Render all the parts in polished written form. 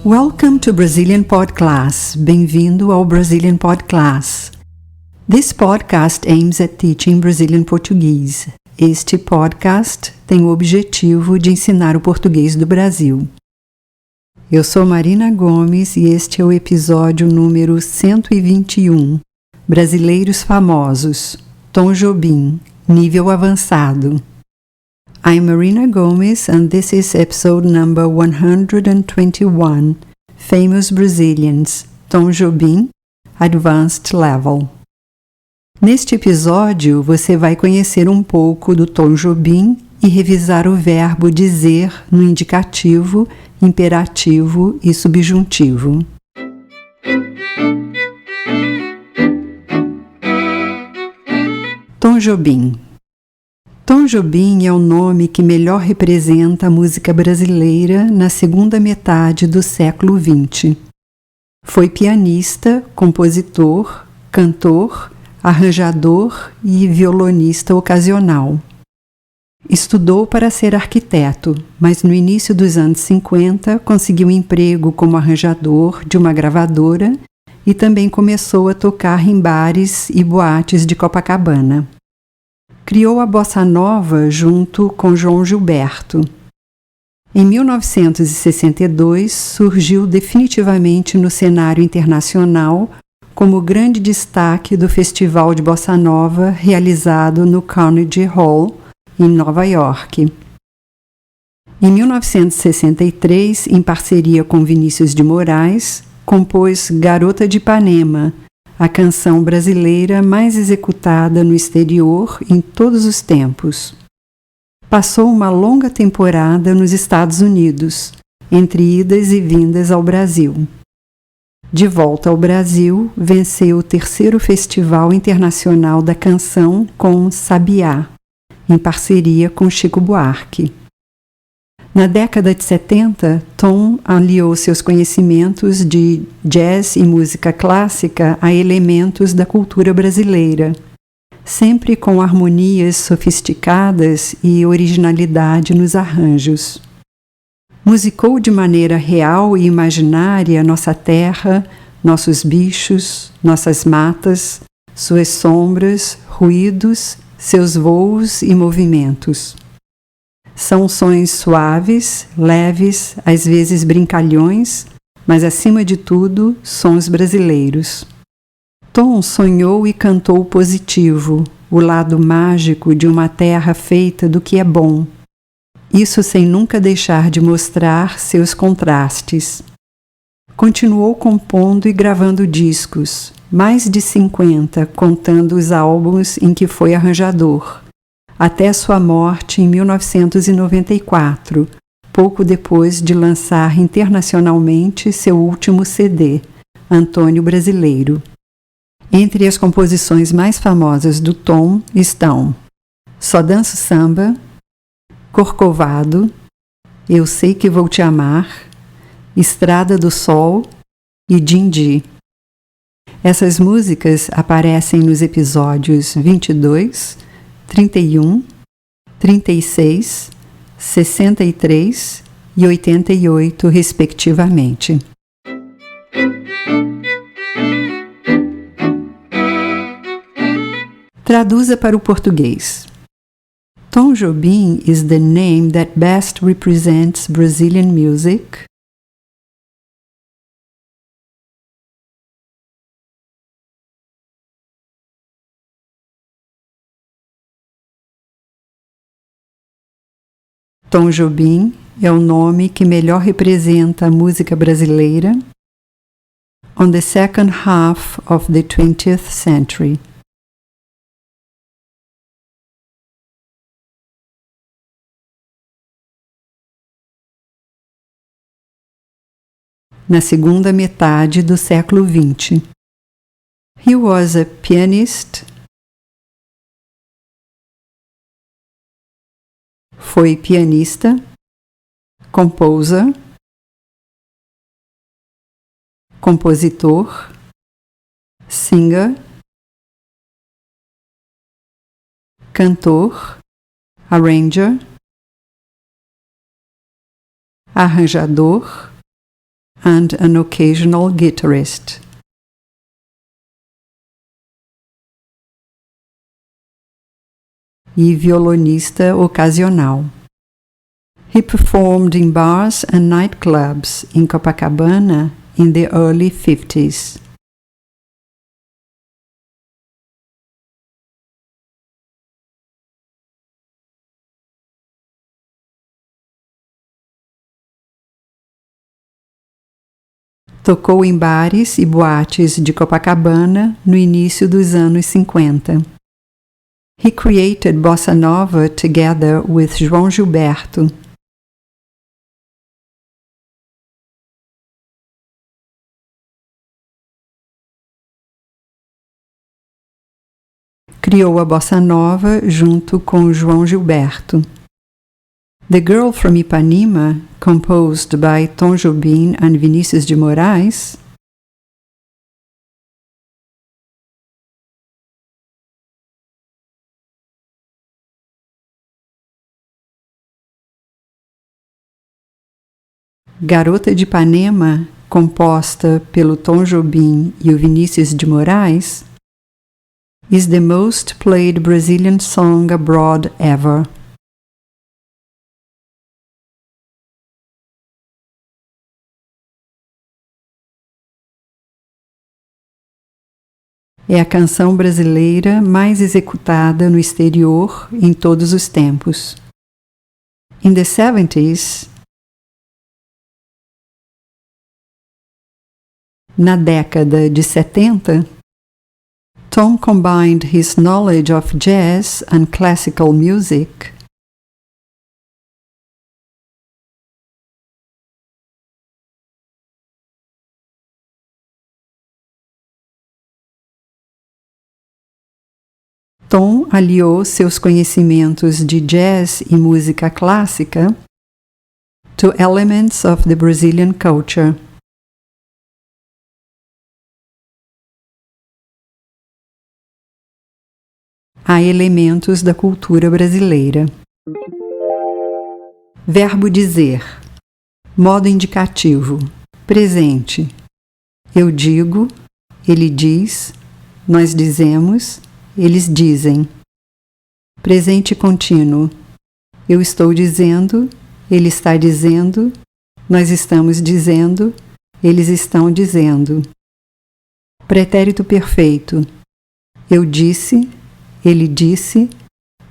Welcome to Brazilian Pod Class. Bem-vindo ao Brazilian Pod Class. This podcast aims at teaching Brazilian Portuguese. Este podcast tem o objetivo de ensinar o português do Brasil. Eu sou Marina Gomes e este é o episódio número 121, Brasileiros Famosos, Tom Jobim, Nível Avançado. I'm Marina Gomes and this is episode number 121, Famous Brazilians, Tom Jobim, Advanced Level. Neste episódio, você vai conhecer um pouco do Tom Jobim e revisar o verbo dizer no indicativo, imperativo e subjuntivo. Tom Jobim. Tom Jobim é o nome que melhor representa a música brasileira na segunda metade do século XX. Foi pianista, compositor, cantor, arranjador e violonista ocasional. Estudou para ser arquiteto, mas no início dos anos 50 conseguiu emprego como arranjador de uma gravadora e também começou a tocar em bares e boates de Copacabana. Criou a bossa nova junto com João Gilberto. Em 1962, surgiu definitivamente no cenário internacional como grande destaque do Festival de Bossa Nova realizado no Carnegie Hall, em Nova York. Em 1963, em parceria com Vinícius de Moraes, compôs Garota de Ipanema, a canção brasileira mais executada no exterior em todos os tempos. Passou uma longa temporada nos Estados Unidos, entre idas e vindas ao Brasil. De volta ao Brasil, venceu o terceiro Festival Internacional da Canção com Sabiá, em parceria com Chico Buarque. Na década de 70, Tom aliou seus conhecimentos de jazz e música clássica a elementos da cultura brasileira, sempre com harmonias sofisticadas e originalidade nos arranjos. Musicou de maneira real e imaginária nossa terra, nossos bichos, nossas matas, suas sombras, ruídos, seus voos e movimentos. São sons suaves, leves, às vezes brincalhões, mas acima de tudo, sons brasileiros. Tom sonhou e cantou o positivo, o lado mágico de uma terra feita do que é bom. Isso sem nunca deixar de mostrar seus contrastes. Continuou compondo e gravando discos, mais de 50, contando os álbuns em que foi arranjador, até sua morte em 1994, pouco depois de lançar internacionalmente seu último CD, Antônio Brasileiro. Entre as composições mais famosas do Tom estão Só Danço Samba, Corcovado, Eu Sei Que Vou Te Amar, Estrada do Sol e Dindi. Essas músicas aparecem nos episódios 22, 31, 36, 63 e 88, respectivamente. Traduza para o português. Tom Jobim is the name that best represents Brazilian music. Tom Jobim é o nome que melhor representa a música brasileira on the second half of the 20th century. Na segunda metade do século XX. He was a pianist. Foi pianista, composer, compositor, singer, cantor, arranger, arranjador, and an occasional guitarist. E violonista ocasional. He performed in bars and nightclubs in Copacabana in the early 50s. Tocou em bares e boates de Copacabana no início dos anos 50. He created bossa nova together with João Gilberto. Criou a bossa nova junto com João Gilberto. The Girl from Ipanema, composed by Tom Jobim and Vinícius de Moraes, Garota de Ipanema, composta pelo Tom Jobim e o Vinícius de Moraes, is the most played Brazilian song abroad ever. É a canção brasileira mais executada no exterior em todos os tempos. In the 70s, na década de 70, Tom combined his knowledge of jazz and classical music Tom aliou seus conhecimentos de jazz e música clássica to elements of the Brazilian culture. A elementos da cultura brasileira. Verbo dizer. Modo indicativo. Presente. Eu digo, ele diz, nós dizemos, eles dizem. Presente contínuo. Eu estou dizendo, ele está dizendo, nós estamos dizendo, eles estão dizendo. Pretérito perfeito. Eu disse, ele disse,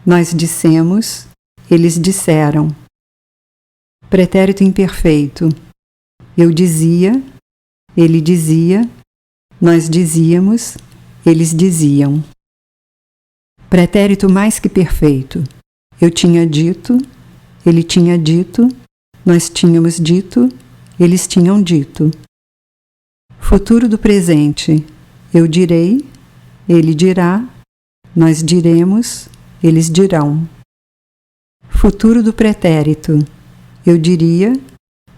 nós dissemos, eles disseram. Pretérito imperfeito. Eu dizia, ele dizia, nós dizíamos, eles diziam. Pretérito mais que perfeito. Eu tinha dito, ele tinha dito, nós tínhamos dito, eles tinham dito. Futuro do presente. Eu direi, ele dirá, nós diremos, eles dirão. Futuro do pretérito. Eu diria,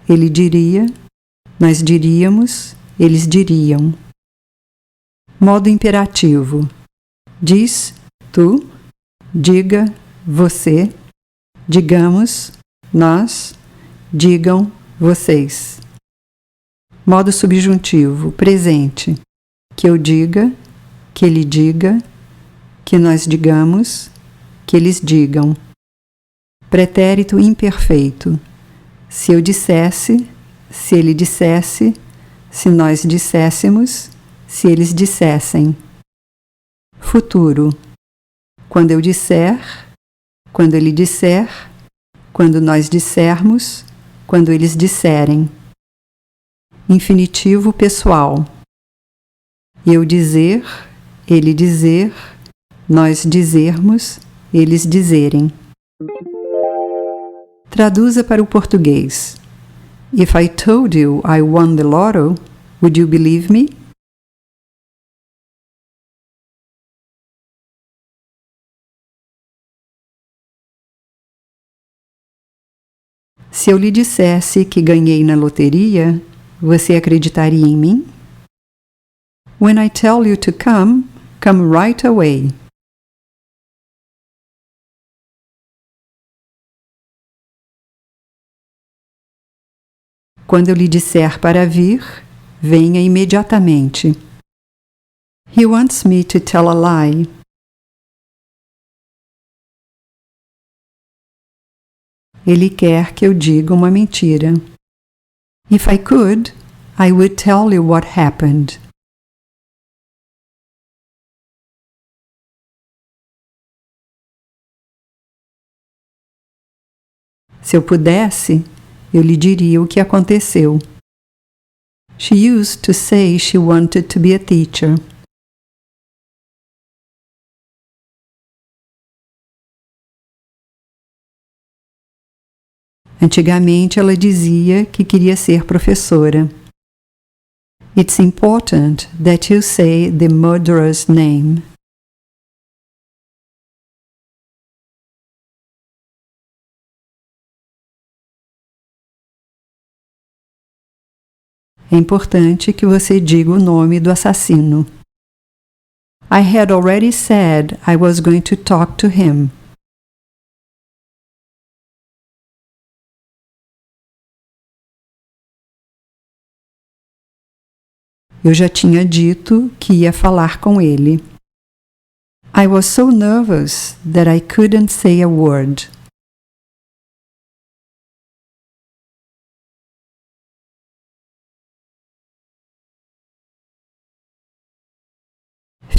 ele diria, nós diríamos, eles diriam. Modo imperativo. Diz, tu, diga, você, digamos, nós, digam, vocês. Modo subjuntivo, presente. Que eu diga, que ele diga, que nós digamos, que eles digam. Pretérito imperfeito. Se eu dissesse, se ele dissesse, se nós disséssemos, se eles dissessem. Futuro. Quando eu disser, quando ele disser, quando nós dissermos, quando eles disserem. Infinitivo pessoal. Eu dizer, ele dizer, nós dizermos, eles dizerem. Traduza para o português. If I told you I won the lotto, would you believe me? Se eu lhe dissesse que ganhei na loteria, você acreditaria em mim? When I tell you to come, come right away. Quando eu lhe disser para vir, venha imediatamente. He wants me to tell a lie. Ele quer que eu diga uma mentira. If I could, I would tell you what happened. Se eu pudesse, eu lhe diria o que aconteceu. She used to say she wanted to be a teacher. Antigamente ela dizia que queria ser professora. It's important that you say the murderer's name. É importante que você diga o nome do assassino. I had already said I was going to talk to him. Eu já tinha dito que ia falar com ele. I was so nervous that I couldn't say a word.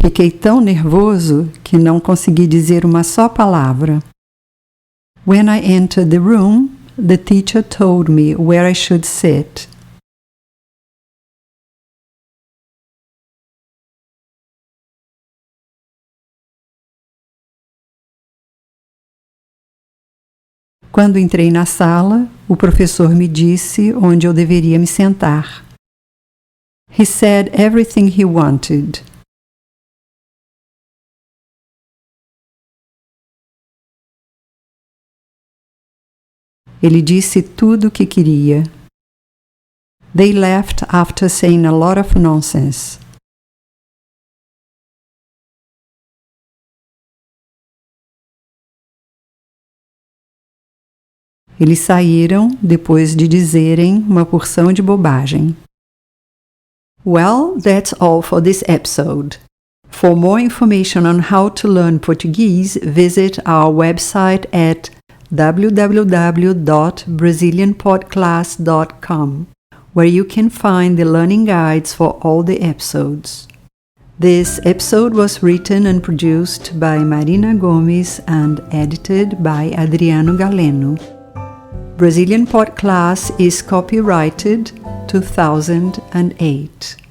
Fiquei tão nervoso que não consegui dizer uma só palavra. When I entered the room, the teacher told me where I should sit. Quando entrei na sala, o professor me disse onde eu deveria me sentar. He said everything he wanted. Ele disse tudo o que queria. They left after saying a lot of nonsense. Eles saíram depois de dizerem uma porção de bobagem. Well, that's all for this episode. For more information on how to learn Portuguese, visit our website at www.brazilianpodclass.com, where you can find the learning guides for all the episodes. This episode was written and produced by Marina Gomes and edited by Adriano Galeno. Brazilian Podcast is copyrighted 2008.